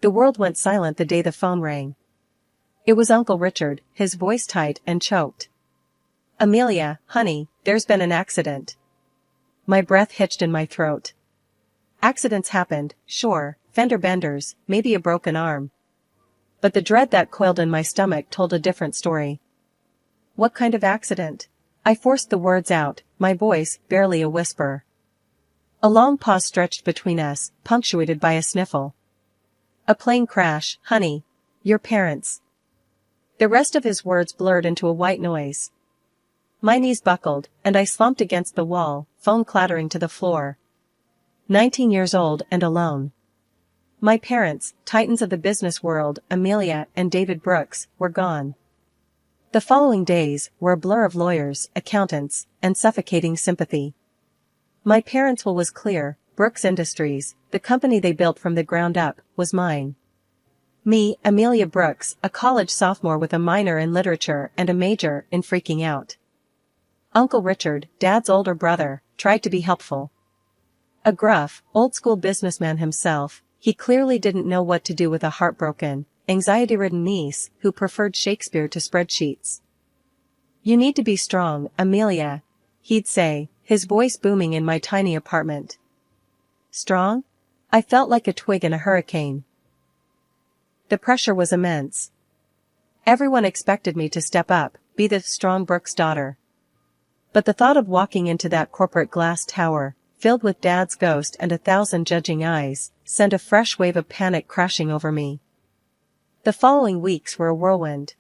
The world went silent the day the phone rang. It was Uncle Richard, his voice tight and choked. "Amelia, honey, there's been an accident." My breath hitched in my throat. Accidents happened, sure, fender benders, maybe a broken arm. But the dread that coiled in my stomach told a different story. "What kind of accident?" I forced the words out, my voice barely a whisper. A long pause stretched between us, punctuated by a sniffle. "A plane crash, honey. Your parents." The rest of his words blurred into a white noise. My knees buckled, and I slumped against the wall, phone clattering to the floor. 19 years old and alone. My parents, titans of the business world, Amelia and David Brooks, were gone. The following days were a blur of lawyers, accountants, and suffocating sympathy. My parents' will was clear: Brooks Industries, the company they built from the ground up, was mine. Me, Amelia Brooks, a college sophomore with a minor in literature and a major in freaking out. Uncle Richard, Dad's older brother, tried to be helpful. A gruff, old-school businessman himself, he clearly didn't know what to do with a heartbroken, anxiety-ridden niece who preferred Shakespeare to spreadsheets. "You need to be strong, Amelia," he'd say, his voice booming in my tiny apartment. Strong? I felt like a twig in a hurricane. The pressure was immense. Everyone expected me to step up, be the strong Brooks daughter. But the thought of walking into that corporate glass tower, filled with Dad's ghost and 1,000 judging eyes, sent a fresh wave of panic crashing over me. The following weeks were a whirlwind.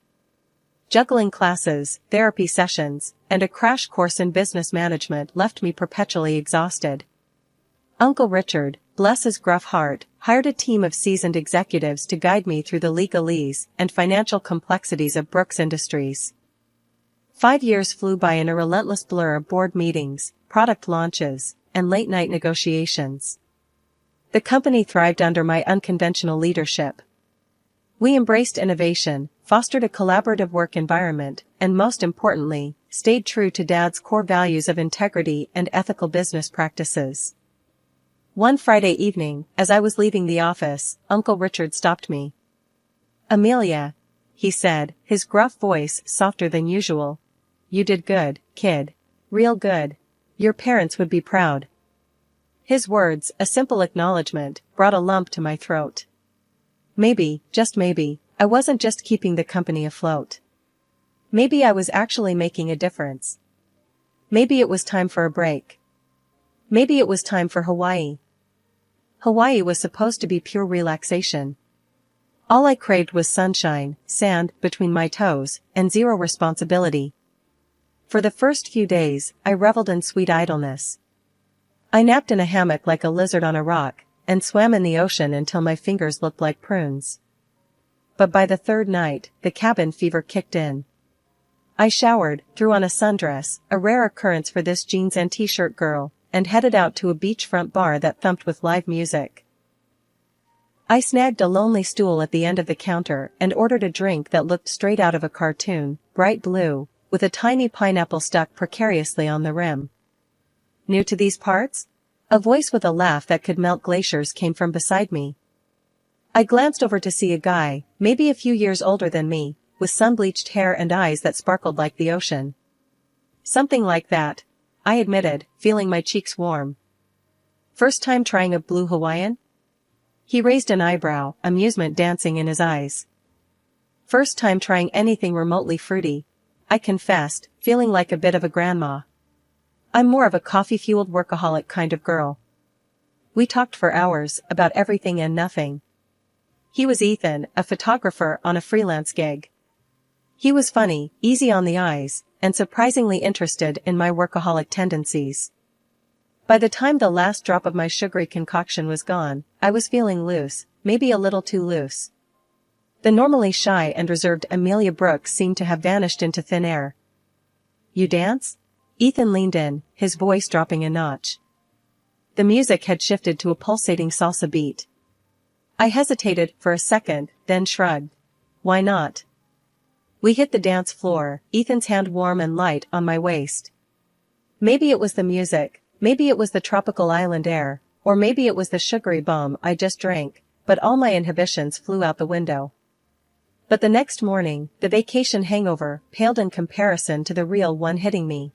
Juggling classes, therapy sessions, and a crash course in business management left me perpetually exhausted. Uncle Richard, bless his gruff heart, hired a team of seasoned executives to guide me through the legalese and financial complexities of Brooks Industries. 5 years flew by in a relentless blur of board meetings, product launches, and late-night negotiations. The company thrived under my unconventional leadership. We embraced innovation, fostered a collaborative work environment, and most importantly, stayed true to Dad's core values of integrity and ethical business practices. One Friday evening, as I was leaving the office, Uncle Richard stopped me. "Amelia," he said, his gruff voice softer than usual, "you did good, kid. Real good. Your parents would be proud." His words, a simple acknowledgement, brought a lump to my throat. Maybe, just maybe, I wasn't just keeping the company afloat. Maybe I was actually making a difference. Maybe it was time for a break. Maybe it was time for Hawaii. Hawaii was supposed to be pure relaxation. All I craved was sunshine, sand between my toes, and zero responsibility. For the first few days, I reveled in sweet idleness. I napped in a hammock like a lizard on a rock, and swam in the ocean until my fingers looked like prunes. But by the third night, the cabin fever kicked in. I showered, threw on a sundress, a rare occurrence for this jeans and t-shirt girl, and headed out to a beachfront bar that thumped with live music. I snagged a lonely stool at the end of the counter and ordered a drink that looked straight out of a cartoon, bright blue, with a tiny pineapple stuck precariously on the rim. "New to these parts?" A voice with a laugh that could melt glaciers came from beside me. I glanced over to see a guy, maybe a few years older than me, with sun-bleached hair and eyes that sparkled like the ocean. "Something like that," I admitted, feeling my cheeks warm. "First time trying a blue Hawaiian?" He raised an eyebrow, amusement dancing in his eyes. "First time trying anything remotely fruity," I confessed, feeling like a bit of a grandma. "I'm more of a coffee-fueled workaholic kind of girl." We talked for hours, about everything and nothing. He was Ethan, a photographer on a freelance gig. He was funny, easy on the eyes, and surprisingly interested in my workaholic tendencies. By the time the last drop of my sugary concoction was gone, I was feeling loose, maybe a little too loose. The normally shy and reserved Amelia Brooks seemed to have vanished into thin air. "You dance?" Ethan leaned in, his voice dropping a notch. The music had shifted to a pulsating salsa beat. I hesitated for a second, then shrugged. "Why not?" We hit the dance floor, Ethan's hand warm and light on my waist. Maybe it was the music, maybe it was the tropical island air, or maybe it was the sugary bomb I just drank, but all my inhibitions flew out the window. But the next morning, the vacation hangover paled in comparison to the real one hitting me.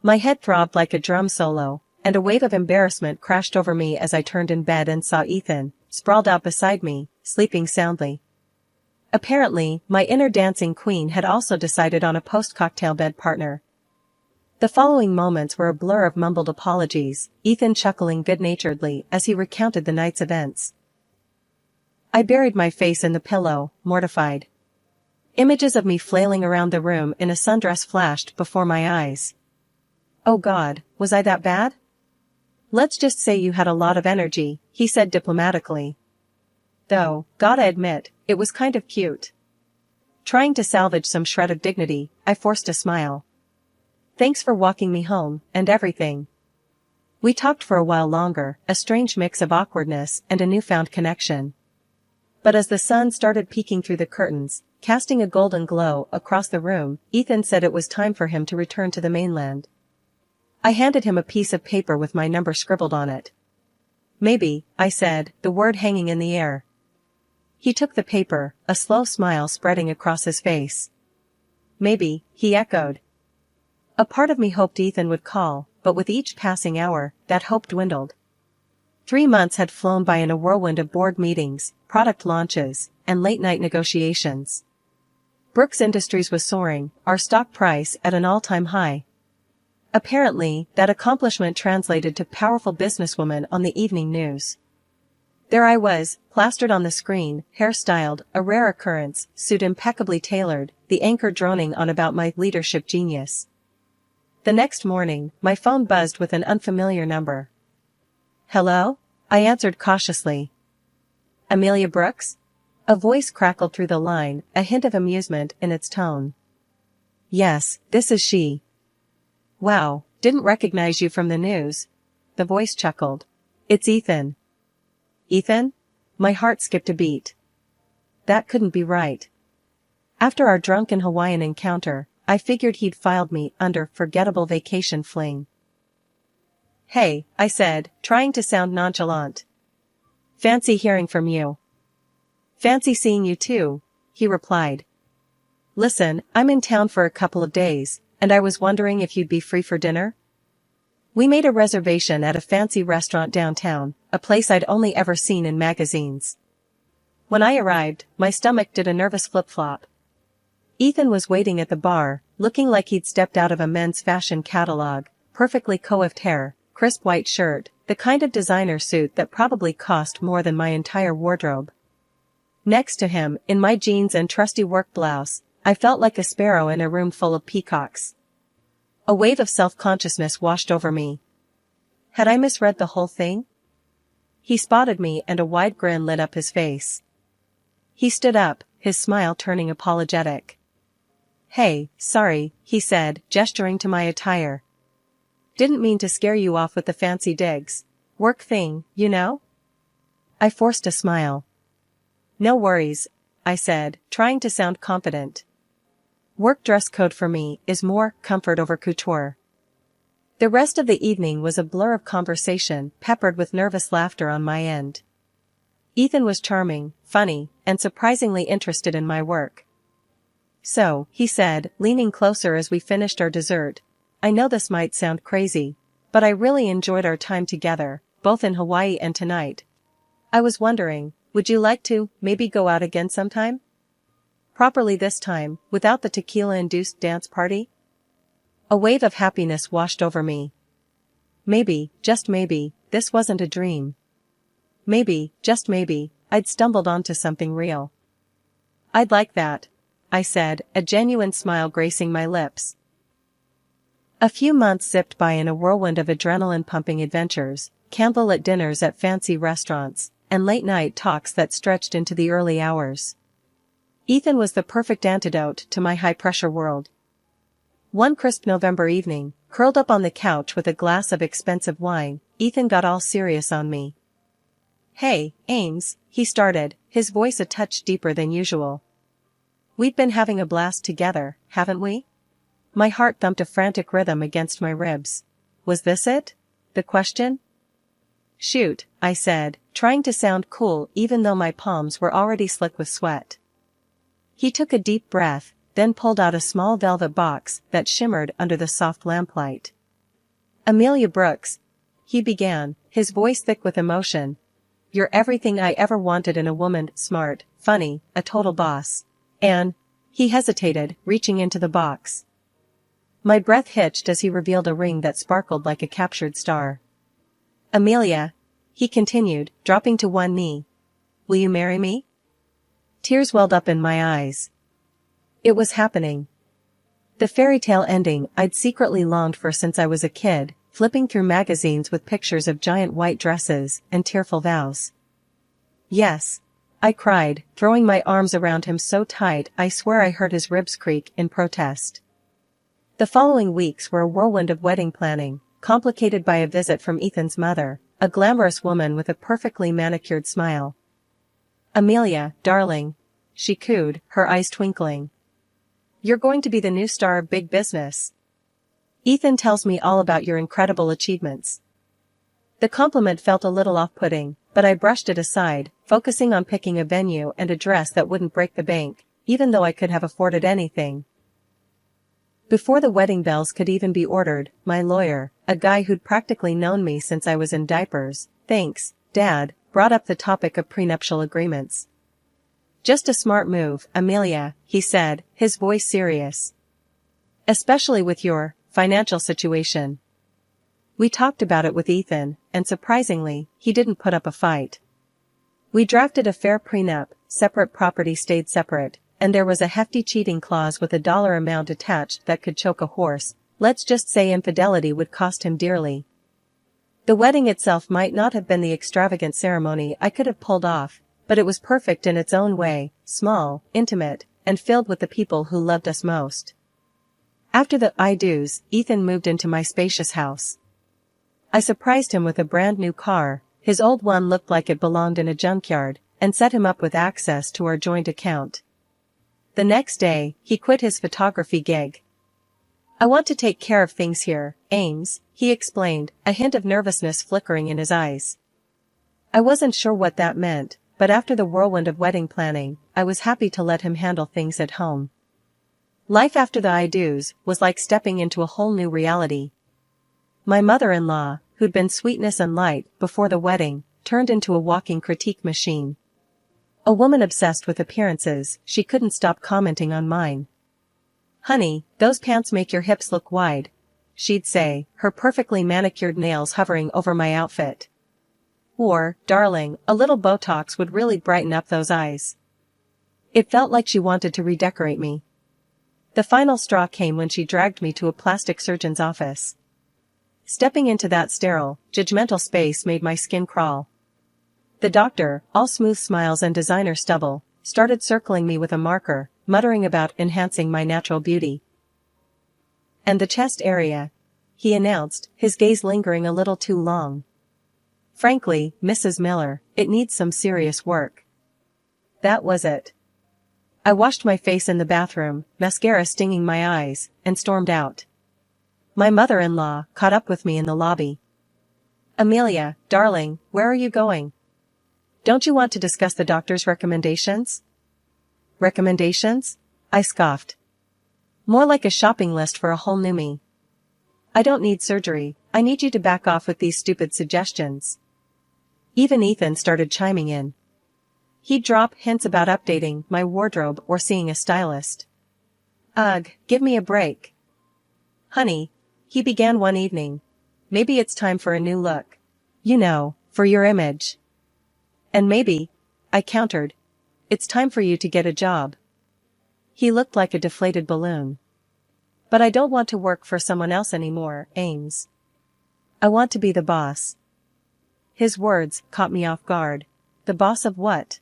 My head throbbed like a drum solo, and a wave of embarrassment crashed over me as I turned in bed and saw Ethan, sprawled out beside me, sleeping soundly. Apparently, my inner dancing queen had also decided on a post-cocktail bed partner. The following moments were a blur of mumbled apologies, Ethan chuckling good-naturedly as he recounted the night's events. I buried my face in the pillow, mortified. Images of me flailing around the room in a sundress flashed before my eyes. Oh God, was I that bad? Let's just say you had a lot of energy, he said diplomatically. Though, gotta admit, it was kind of cute. Trying to salvage some shred of dignity, I forced a smile. Thanks for walking me home, and everything. We talked for a while longer, a strange mix of awkwardness and a newfound connection. But as the sun started peeking through the curtains, casting a golden glow across the room, Ethan said it was time for him to return to the mainland. I handed him a piece of paper with my number scribbled on it. Maybe, I said, the word hanging in the air. He took the paper, a slow smile spreading across his face. Maybe, he echoed. A part of me hoped Ethan would call, but with each passing hour, that hope dwindled. 3 months had flown by in a whirlwind of board meetings, product launches, and late-night negotiations. Brooks Industries was soaring, our stock price at an all-time high. Apparently, that accomplishment translated to powerful businesswoman on the evening news. There I was, plastered on the screen, hairstyled, a rare occurrence, suit impeccably tailored, the anchor droning on about my leadership genius. The next morning, my phone buzzed with an unfamiliar number. Hello? I answered cautiously. Amelia Brooks? A voice crackled through the line, a hint of amusement in its tone. Yes, this is she. Wow, didn't recognize you from the news. The voice chuckled. It's Ethan. Ethan? My heart skipped a beat. That couldn't be right. After our drunken Hawaiian encounter, I figured he'd filed me under forgettable vacation fling. Hey, I said, trying to sound nonchalant. Fancy hearing from you. Fancy seeing you too, he replied. Listen, I'm in town for a couple of days, and I was wondering if you'd be free for dinner? We made a reservation at a fancy restaurant downtown, a place I'd only ever seen in magazines. When I arrived, my stomach did a nervous flip-flop. Ethan was waiting at the bar, looking like he'd stepped out of a men's fashion catalog, perfectly coiffed hair, crisp white shirt, the kind of designer suit that probably cost more than my entire wardrobe. Next to him, in my jeans and trusty work blouse, I felt like a sparrow in a room full of peacocks. A wave of self-consciousness washed over me. Had I misread the whole thing? He spotted me and a wide grin lit up his face. He stood up, his smile turning apologetic. Hey, sorry, he said, gesturing to my attire. Didn't mean to scare you off with the fancy digs. Work thing, you know? I forced a smile. No worries, I said, trying to sound confident. Work dress code for me is more comfort over couture. The rest of the evening was a blur of conversation, peppered with nervous laughter on my end. Ethan was charming, funny, and surprisingly interested in my work. So, he said, leaning closer as we finished our dessert, I know this might sound crazy, but I really enjoyed our time together, both in Hawaii and tonight. I was wondering, would you like to, maybe go out again sometime? Properly this time, without the tequila-induced dance party? A wave of happiness washed over me. Maybe, just maybe, this wasn't a dream. Maybe, just maybe, I'd stumbled onto something real. I'd like that, I said, a genuine smile gracing my lips. A few months zipped by in a whirlwind of adrenaline-pumping adventures, candlelit dinners at fancy restaurants, and late-night talks that stretched into the early hours. Ethan was the perfect antidote to my high-pressure world. One crisp November evening, curled up on the couch with a glass of expensive wine, Ethan got all serious on me. Hey, Ames, he started, his voice a touch deeper than usual. We've been having a blast together, haven't we? My heart thumped a frantic rhythm against my ribs. Was this it? The question? Shoot, I said, trying to sound cool even though my palms were already slick with sweat. He took a deep breath, then pulled out a small velvet box that shimmered under the soft lamplight. Amelia Brooks, he began, his voice thick with emotion. You're everything I ever wanted in a woman, smart, funny, a total boss. And, he hesitated, reaching into the box. My breath hitched as he revealed a ring that sparkled like a captured star. Amelia, he continued, dropping to one knee. Will you marry me? Tears welled up in my eyes. It was happening. The fairy tale ending I'd secretly longed for since I was a kid, flipping through magazines with pictures of giant white dresses and tearful vows. Yes, I cried, throwing my arms around him so tight I swear I heard his ribs creak in protest. The following weeks were a whirlwind of wedding planning, complicated by a visit from Ethan's mother, a glamorous woman with a perfectly manicured smile. Amelia, darling, she cooed, her eyes twinkling. You're going to be the new star of big business. Ethan tells me all about your incredible achievements. The compliment felt a little off-putting, but I brushed it aside, focusing on picking a venue and a dress that wouldn't break the bank, even though I could have afforded anything. Before the wedding bells could even be ordered, my lawyer, a guy who'd practically known me since I was in diapers, thanks, Dad, brought up the topic of prenuptial agreements. Just a smart move, Amelia, he said, his voice serious. Especially with your financial situation. We talked about it with Ethan, and surprisingly, he didn't put up a fight. We drafted a fair prenup, separate property stayed separate, and there was a hefty cheating clause with a dollar amount attached that could choke a horse. Let's just say infidelity would cost him dearly. The wedding itself might not have been the extravagant ceremony I could have pulled off, but it was perfect in its own way, small, intimate, and filled with the people who loved us most. After the I-dos, Ethan moved into my spacious house. I surprised him with a brand new car, his old one looked like it belonged in a junkyard, and set him up with access to our joint account. The next day, he quit his photography gig. I want to take care of things here, Ames, he explained, a hint of nervousness flickering in his eyes. I wasn't sure what that meant, but after the whirlwind of wedding planning, I was happy to let him handle things at home. Life after the I-dos was like stepping into a whole new reality. My mother-in-law, who'd been sweetness and light before the wedding, turned into a walking critique machine. A woman obsessed with appearances, she couldn't stop commenting on mine. Honey, those pants make your hips look wide, she'd say, her perfectly manicured nails hovering over my outfit. Or, darling, a little Botox would really brighten up those eyes. It felt like she wanted to redecorate me. The final straw came when she dragged me to a plastic surgeon's office. Stepping into that sterile, judgmental space made my skin crawl. The doctor, all smooth smiles and designer stubble, started circling me with a marker, muttering about enhancing my natural beauty. And the chest area, he announced, his gaze lingering a little too long. Frankly, Mrs. Miller, it needs some serious work. That was it. I washed my face in the bathroom, mascara stinging my eyes, and stormed out. My mother-in-law caught up with me in the lobby. Amelia, darling, where are you going? Don't you want to discuss the doctor's recommendations? Recommendations? I scoffed. More like a shopping list for a whole new me. I don't need surgery, I need you to back off with these stupid suggestions. Even Ethan started chiming in. He'd drop hints about updating my wardrobe or seeing a stylist. Ugh, give me a break. Honey, he began one evening. Maybe it's time for a new look. You know, for your image. And maybe, I countered, it's time for you to get a job. He looked like a deflated balloon. But I don't want to work for someone else anymore, Ames. I want to be the boss. His words caught me off guard. The boss of what?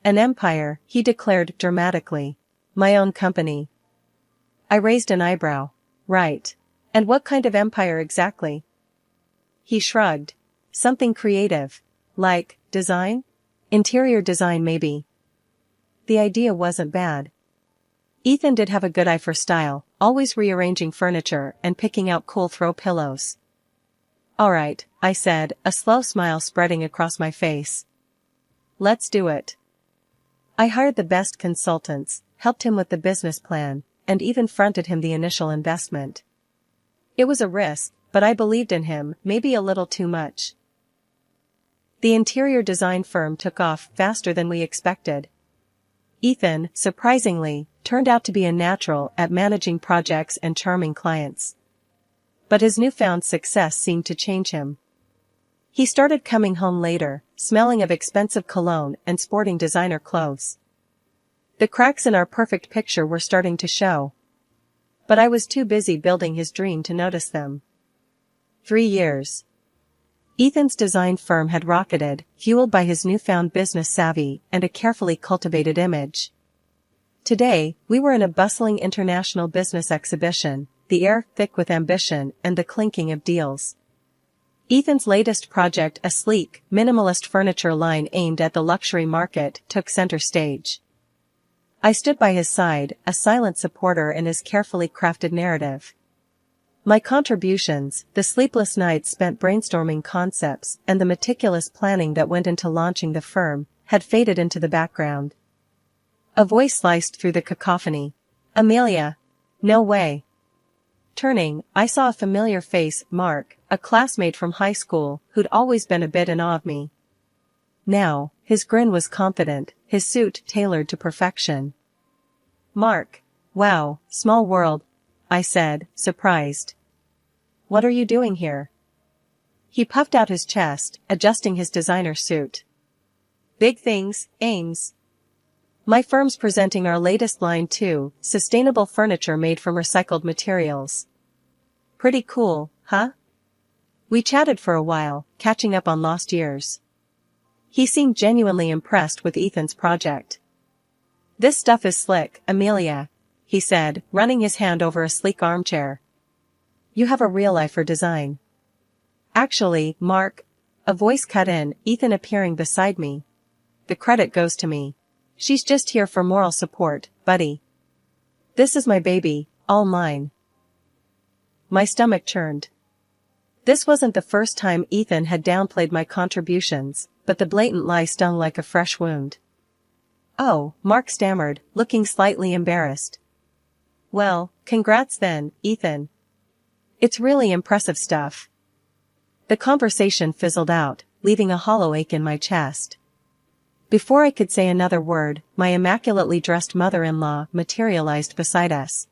An empire, he declared dramatically. My own company. I raised an eyebrow. Right. And what kind of empire exactly? He shrugged. Something creative. Like, design? Interior design maybe. The idea wasn't bad. Ethan did have a good eye for style, always rearranging furniture and picking out cool throw pillows. Alright, I said, a slow smile spreading across my face. Let's do it. I hired the best consultants, helped him with the business plan, and even fronted him the initial investment. It was a risk, but I believed in him, maybe a little too much. The interior design firm took off faster than we expected. Ethan, surprisingly, turned out to be a natural at managing projects and charming clients. But his newfound success seemed to change him. He started coming home later, smelling of expensive cologne and sporting designer clothes. The cracks in our perfect picture were starting to show. But I was too busy building his dream to notice them. 3 years. Ethan's design firm had rocketed, fueled by his newfound business savvy and a carefully cultivated image. Today, we were in a bustling international business exhibition, the air thick with ambition and the clinking of deals. Ethan's latest project, a sleek, minimalist furniture line aimed at the luxury market, took center stage. I stood by his side, a silent supporter in his carefully crafted narrative. My contributions, the sleepless nights spent brainstorming concepts, and the meticulous planning that went into launching the firm, had faded into the background. A voice sliced through the cacophony. Amelia. No way. Turning, I saw a familiar face, Mark, a classmate from high school, who'd always been a bit in awe of me. Now, his grin was confident, his suit tailored to perfection. Mark. Wow, small world, I said, surprised. What are you doing here? He puffed out his chest, adjusting his designer suit. Big things, Ames. My firm's presenting our latest line too, sustainable furniture made from recycled materials. Pretty cool, huh? We chatted for a while, catching up on lost years. He seemed genuinely impressed with Ethan's project. This stuff is slick, Amelia, he said, running his hand over a sleek armchair. You have a real eye for design. Actually, Mark, a voice cut in, Ethan appearing beside me. The credit goes to me. She's just here for moral support, buddy. This is my baby, all mine. My stomach churned. This wasn't the first time Ethan had downplayed my contributions, but the blatant lie stung like a fresh wound. Oh, Mark stammered, looking slightly embarrassed. Well, congrats then, Ethan. It's really impressive stuff. The conversation fizzled out, leaving a hollow ache in my chest. Before I could say another word, my immaculately dressed mother-in-law materialized beside us.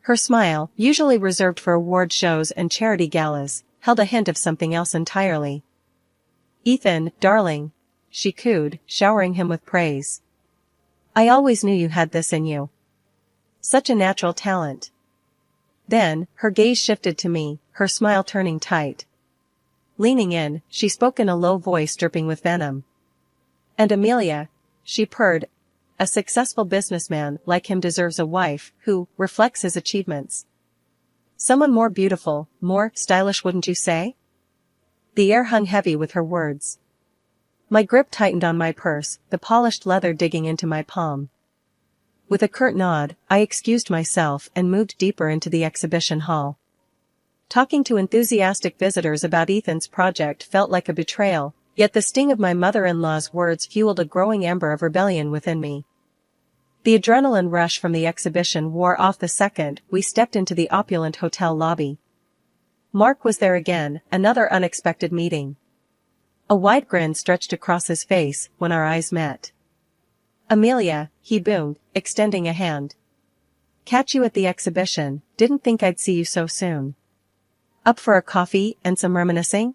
Her smile, usually reserved for award shows and charity galas, held a hint of something else entirely. Ethan, darling, she cooed, showering him with praise. I always knew you had this in you. Such a natural talent. Then, her gaze shifted to me, her smile turning tight. Leaning in, she spoke in a low voice dripping with venom. And Amelia, she purred, a successful businessman like him deserves a wife who reflects his achievements. Someone more beautiful, more stylish, wouldn't you say? The air hung heavy with her words. My grip tightened on my purse, the polished leather digging into my palm. With a curt nod, I excused myself and moved deeper into the exhibition hall. Talking to enthusiastic visitors about Ethan's project felt like a betrayal, yet the sting of my mother-in-law's words fueled a growing ember of rebellion within me. The adrenaline rush from the exhibition wore off the second we stepped into the opulent hotel lobby. Mark was there again, another unexpected meeting. A wide grin stretched across his face when our eyes met. Amelia, he boomed, extending a hand. Catch you at the exhibition, didn't think I'd see you so soon. Up for a coffee and some reminiscing?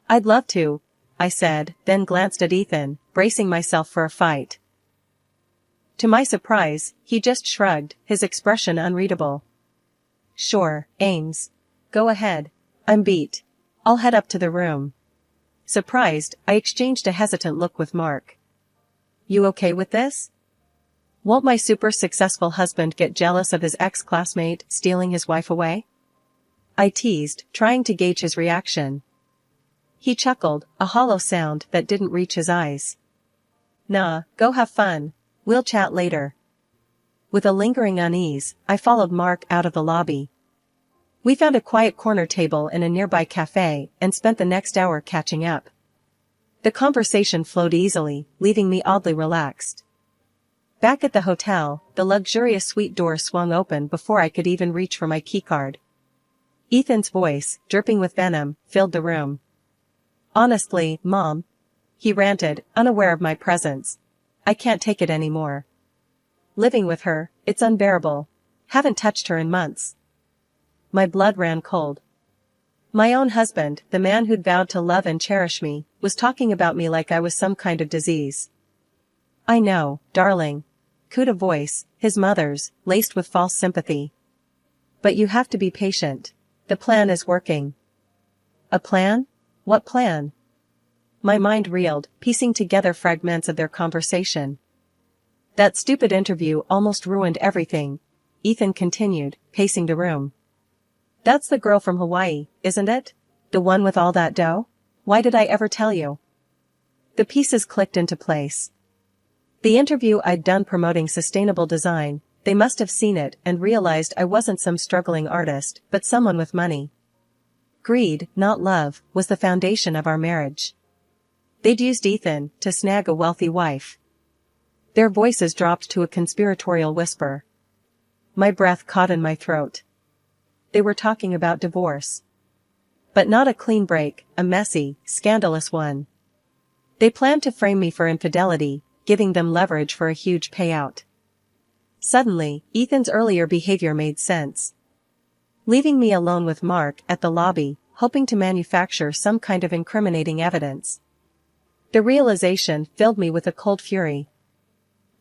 I'd love to, I said, then glanced at Ethan, bracing myself for a fight. To my surprise, he just shrugged, his expression unreadable. Sure, Ames. Go ahead. I'm beat. I'll head up to the room. Surprised, I exchanged a hesitant look with Mark. You okay with this? Won't my super successful husband get jealous of his ex-classmate stealing his wife away? I teased, trying to gauge his reaction. He chuckled, a hollow sound that didn't reach his eyes. Nah, go have fun. We'll chat later. With a lingering unease, I followed Mark out of the lobby. We found a quiet corner table in a nearby cafe and spent the next hour catching up. The conversation flowed easily, leaving me oddly relaxed. Back at the hotel, the luxurious suite door swung open before I could even reach for my keycard. Ethan's voice, dripping with venom, filled the room. "Honestly, Mom," he ranted, unaware of my presence, "I can't take it anymore. Living with her, it's unbearable. Haven't touched her in months." My blood ran cold. My own husband, the man who'd vowed to love and cherish me, was talking about me like I was some kind of disease. "I know, darling." Cooed a voice, his mother's, laced with false sympathy. "But you have to be patient. The plan is working." "A plan? What plan?" My mind reeled, piecing together fragments of their conversation. "That stupid interview almost ruined everything," Ethan continued, pacing the room. "That's the girl from Hawaii, isn't it? The one with all that dough? Why did I ever tell you?" The pieces clicked into place. The interview I'd done promoting sustainable design, they must have seen it and realized I wasn't some struggling artist, but someone with money. Greed, not love, was the foundation of our marriage. They'd used Ethan to snag a wealthy wife. Their voices dropped to a conspiratorial whisper. My breath caught in my throat. They were talking about divorce. But not a clean break, a messy, scandalous one. They planned to frame me for infidelity, giving them leverage for a huge payout. Suddenly, Ethan's earlier behavior made sense. Leaving me alone with Mark at the lobby, hoping to manufacture some kind of incriminating evidence. The realization filled me with a cold fury.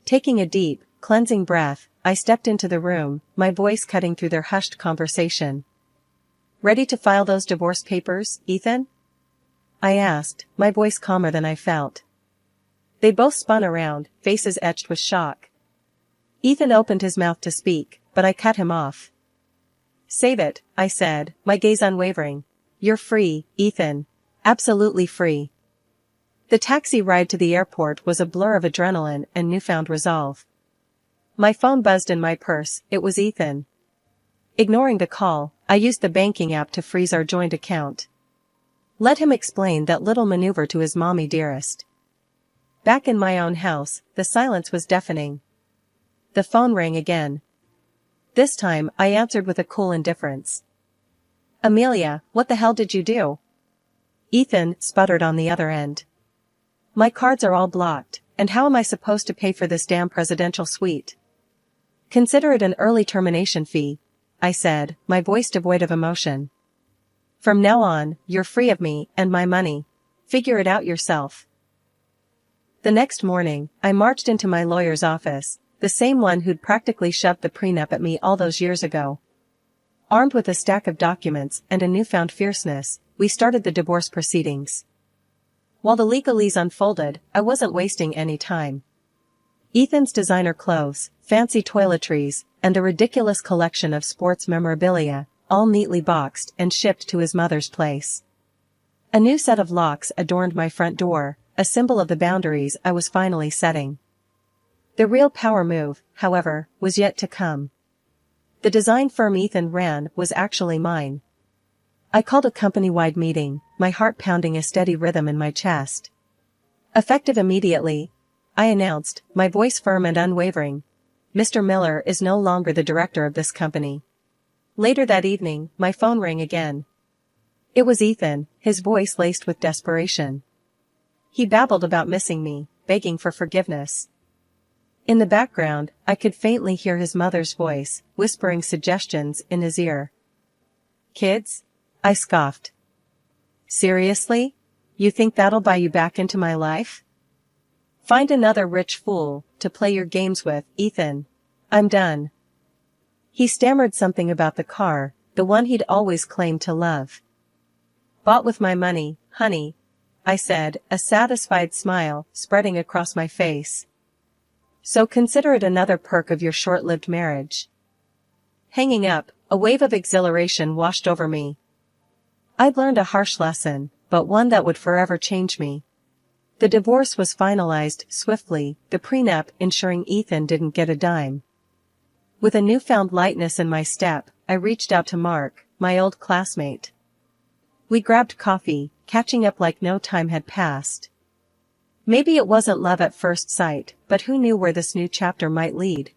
Taking a deep, cleansing breath, I stepped into the room, my voice cutting through their hushed conversation. "Ready to file those divorce papers, Ethan?" I asked, my voice calmer than I felt. They both spun around, faces etched with shock. Ethan opened his mouth to speak, but I cut him off. "Save it," I said, my gaze unwavering. "You're free, Ethan. Absolutely free." The taxi ride to the airport was a blur of adrenaline and newfound resolve. My phone buzzed in my purse, it was Ethan. Ignoring the call, I used the banking app to freeze our joint account. Let him explain that little maneuver to his mommy dearest. Back in my own house, the silence was deafening. The phone rang again. This time, I answered with a cool indifference. "Amelia, what the hell did you do?" Ethan sputtered on the other end. "My cards are all blocked, and how am I supposed to pay for this damn presidential suite?" "Consider it an early termination fee," I said, my voice devoid of emotion. "From now on, you're free of me and my money. Figure it out yourself." The next morning, I marched into my lawyer's office, the same one who'd practically shoved the prenup at me all those years ago. Armed with a stack of documents and a newfound fierceness, we started the divorce proceedings. While the legalese unfolded, I wasn't wasting any time. Ethan's designer clothes, fancy toiletries, and a ridiculous collection of sports memorabilia, all neatly boxed and shipped to his mother's place. A new set of locks adorned my front door, a symbol of the boundaries I was finally setting. The real power move, however, was yet to come. The design firm Ethan ran was actually mine. I called a company-wide meeting, my heart pounding a steady rhythm in my chest. "Effective immediately," I announced, my voice firm and unwavering. "Mr. Miller is no longer the director of this company." Later that evening, my phone rang again. It was Ethan, his voice laced with desperation. He babbled about missing me, begging for forgiveness. In the background, I could faintly hear his mother's voice, whispering suggestions in his ear. "Kids?" I scoffed. "Seriously? You think that'll buy you back into my life? Find another rich fool to play your games with, Ethan. I'm done." He stammered something about the car, the one he'd always claimed to love. "Bought with my money, honey," I said, a satisfied smile spreading across my face. "So consider it another perk of your short-lived marriage." Hanging up, a wave of exhilaration washed over me. I'd learned a harsh lesson, but one that would forever change me. The divorce was finalized swiftly, the prenup ensuring Ethan didn't get a dime. With a newfound lightness in my step, I reached out to Mark, my old classmate. We grabbed coffee, catching up like no time had passed. Maybe it wasn't love at first sight, but who knew where this new chapter might lead.